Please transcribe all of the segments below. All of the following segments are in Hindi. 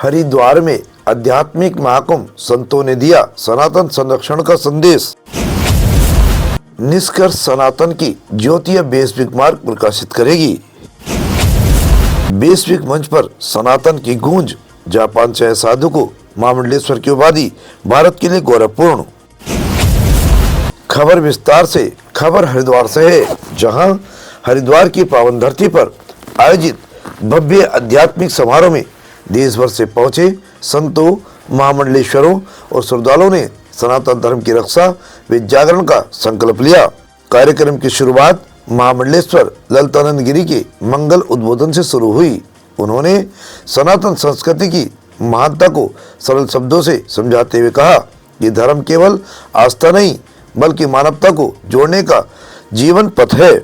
हरिद्वार में आध्यात्मिक महाकुंभ, संतों ने दिया सनातन संरक्षण का संदेश। निष्कर्ष सनातन की ज्योति वैश्विक मार्ग प्रकाशित करेगी। वैश्विक मंच पर सनातन की गूंज, जापान से साधु को महामंडलेश्वर की उपाधि, भारत के लिए गौरवपूर्ण। खबर विस्तार से। खबर हरिद्वार से है, जहां हरिद्वार की पावन धरती पर आयोजित भव्य आध्यात्मिक समारोह में देश भर से पहुंचे संतों, महामंडलेश्वरों और श्रद्धालुओं ने सनातन धर्म की रक्षा व जागरण का संकल्प लिया। कार्यक्रम की शुरुआत महामंडलेश्वर ललितानंद गिरी के मंगल उद्बोधन से शुरू हुई। उन्होंने सनातन संस्कृति की महानता को सरल शब्दों से समझाते हुए कहा कि धर्म केवल आस्था नहीं बल्कि मानवता को जोड़ने का जीवन पथ है।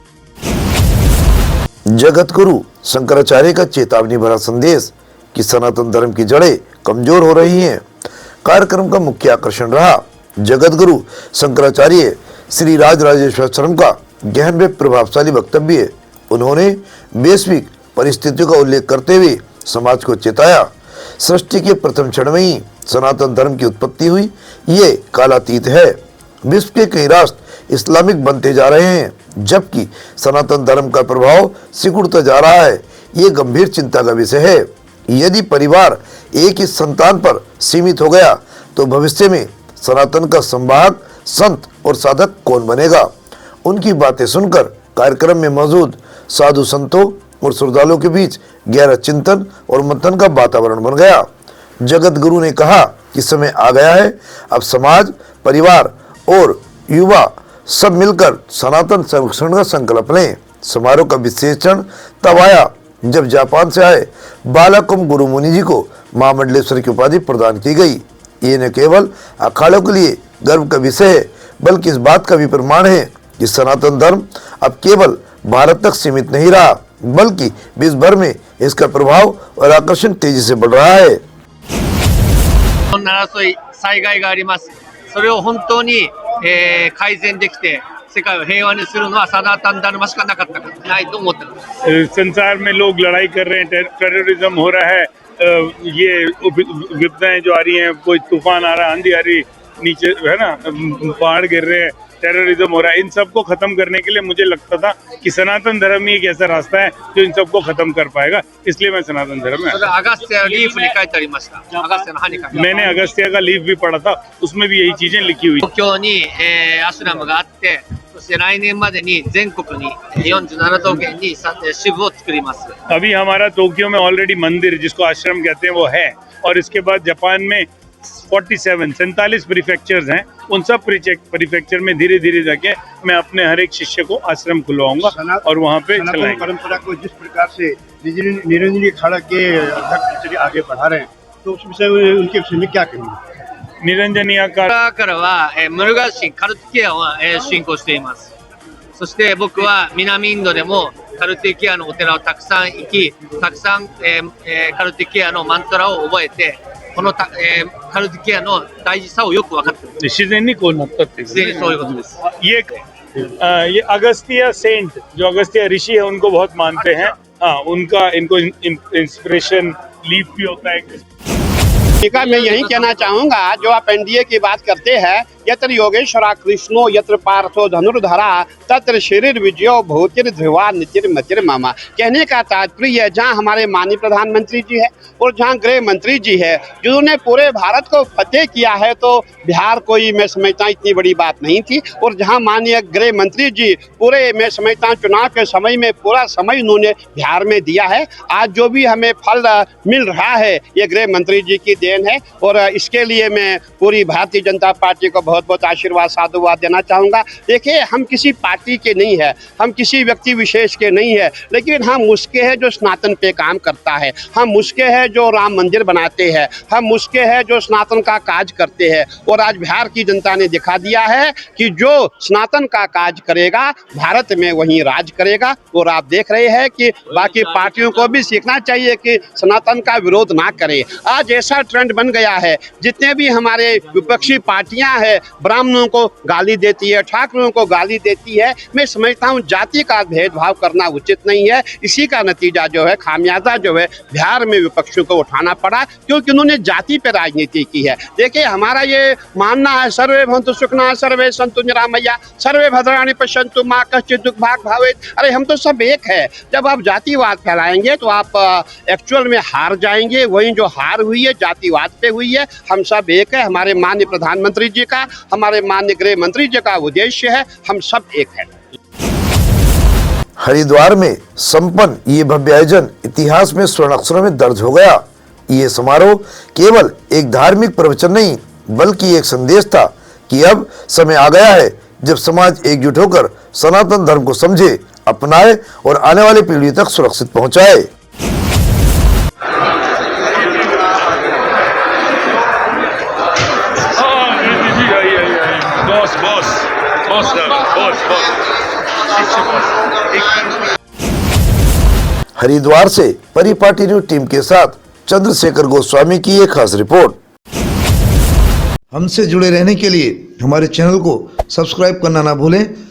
जगत गुरु शंकराचार्य का चेतावनी भरा संदेश कि सनातन धर्म की जड़ें कमजोर हो रही हैं। कार्यक्रम का मुख्य आकर्षण रहा जगत गुरु शंकराचार्य श्री राजराजेश्वरम का गहन व प्रभावशाली वक्तव्य। उन्होंने वैश्विक परिस्थितियों का उल्लेख करते हुए समाज को चेताया, सृष्टि के प्रथम क्षण में ही सनातन धर्म की उत्पत्ति हुई। ये कालातीत है। विश्व के कई राष्ट्र इस्लामिक बनते जा रहे हैं, जबकि सनातन धर्म का प्रभाव सिकुड़ता जा रहा है। ये गंभीर चिंता का विषय है। यदि परिवार एक ही संतान पर सीमित हो गया तो भविष्य में सनातन का संवाहक, संत और साधक कौन बनेगा? उनकी बातें सुनकर कार्यक्रम में मौजूद साधु संतों और श्रद्धालुओं के बीच गहरा चिंतन और मंथन का वातावरण बन गया। जगत गुरु ने कहा कि समय आ गया है, अब समाज, परिवार और युवा सब मिलकर सनातन संरक्षण का संकल्प लें। समारोह का विशेषण तब आया जब जापान से आए बालाकुम गुरु मुनि जी को महामंडलेश्वर की उपाधि प्रदान की गई। ये न केवल अखाड़ों के लिए गर्व का विषय है, बल्कि इस बात का भी प्रमाण है कि सनातन धर्म अब केवल भारत तक सीमित नहीं रहा, बल्कि विश्व भर में इसका प्रभाव और आकर्षण तेजी से बढ़ रहा है। 災害があります。それを本当に、改善できて世界を平和にするのはサナタンダルマしかなかったかないと思ってます。 संसार में लोग लड़ाई कर रहे हैं, टेररिज्म हो रहा है, ये विपदाएं जो आ रही हैं, कोई तूफान आ रहा है, आंधी आ रही, नीचे है ना, पहाड़ गिर रहे हैं, टेररिज्म हो रहा है। इन सबको खत्म करने के लिए मुझे लगता था कि सनातन धर्म ही एक ऐसा रास्ता है जो इन सबको खत्म कर पाएगा, इसलिए मैं सनातन धर्म में। मैंने अगस्त्य का लीफ भी पढ़ा था, उसमें भी यही चीजें लिखी हुई। 東京に、アシュラムがあって、そして来年までに全国に47都県に支部を作ります。 अभी हमारा टोक्यो में ऑलरेडी मंदिर जिसको आश्रम कहते हैं वो है, और इसके बाद जापान में 47 प्रीफेक्चर्स हैं। उन सब प्रीफेक्चर में धीरे धीरे जाके मैं अपने हर एक शिष्य को आश्रम खुलवाऊंगा और वहाँ पे चलाएंगे। परंपरा को जिस प्रकार से निरंजनी अखाड़ा के अध्यक्ष आगे बढ़ा रहे हैं, तो उस विषय में उनके विषय में क्या कहेंगे? ニアからは、ムルガ神カルティケアを、信仰しています。そして僕は南インドでもカルティケアのお寺をたくさん行き、たくさん、カルティケアのマントラを覚えて、このカルティケアの大事さをよく分かっています。自然にこうなったっていう。自然にそういうことです。ये अगस्त्य सेंट, जो अगस्त्य ऋषि है, उनको बहुत मानते हैं। हाँ, उनका इनको इंस्पिरेशन लीफ भी होता है। मैं यही कहना चाहूंगा, जो आप एनडीए की बात करते हैं, यत्र योगेश्वरा कृष्णो यत्र पार्थो धनुर्धरा तत्र शरीर विजयो भूतिर ध्रुवा नितिर मतिर मामा। कहने का तात्पर्य है, जहां हमारे माननीय प्रधानमंत्री जी है और जहां गृह मंत्री जी है, जिन्होंने पूरे भारत को फतेह किया है, तो बिहार कोई मैं समझता इतनी बड़ी बात नहीं थी। और जहां माननीय गृह मंत्री जी पूरे मैं समझता चुनाव के समय में पूरा समय उन्होंने बिहार में दिया है। आज जो भी हमें फल मिल रहा है, ये गृह मंत्री जी की देन है, और इसके लिए मैं पूरी भारतीय जनता पार्टी को बहुत बहुत आशीर्वाद साधुवाद देना चाहूँगा। देखिए, हम किसी पार्टी के नहीं है, हम किसी व्यक्ति विशेष के नहीं है, लेकिन हम उसके हैं जो सनातन पे काम करता है, हम उसके हैं जो राम मंदिर बनाते हैं, हम उसके हैं जो सनातन का काज करते हैं। और आज बिहार की जनता ने दिखा दिया है कि जो सनातन का काज करेगा भारत में वहीं राज करेगा। और आप देख रहे हैं कि बाकी पार्टियों को भी सीखना चाहिए कि सनातन का विरोध ना करे। आज ऐसा ट्रेंड बन गया है, जितने भी हमारे विपक्षी पार्टियां हैं ब्राह्मणों को गाली देती है, ठाकुरों को गाली देती है। मैं समझता हूँ जाति का भेदभाव करना उचित नहीं है। इसी का नतीजा जो है, खामियाजा जो है बिहार में विपक्षियों को उठाना पड़ा, क्योंकि उन्होंने जाति पर राजनीति की है। देखिए, हमारा ये मानना है सर्वे भवन्तु सुखिनः सर्वे सन्तु निरामया सर्वे भद्राणि पश्यन्तु मा कश्चित् दुःखभाग् भवेत्। अरे हम तो सब एक है। जब आप जातिवाद फैलाएंगे तो आप एक्चुअल में हार जाएंगे। वही जो हार हुई है जातिवाद पे हुई है। हम सब एक है। हमारे माननीय प्रधानमंत्री जी का, हमारे माननीय गृह मंत्री जी का उद्देश्य है, हम सब एक है। हरिद्वार में संपन्न ये भव्य आयोजन इतिहास में स्वर्ण अक्षरों में दर्ज हो गया। ये समारोह केवल एक धार्मिक प्रवचन नहीं बल्कि एक संदेश था कि अब समय आ गया है जब समाज एकजुट होकर सनातन धर्म को समझे, अपनाए और आने वाली पीढ़ी तक सुरक्षित पहुंचाए। हरिद्वार से परिपाटी न्यूज टीम के साथ चंद्रशेखर गोस्वामी की एक खास रिपोर्ट। हमसे जुड़े रहने के लिए हमारे चैनल को सब्सक्राइब करना ना भूलें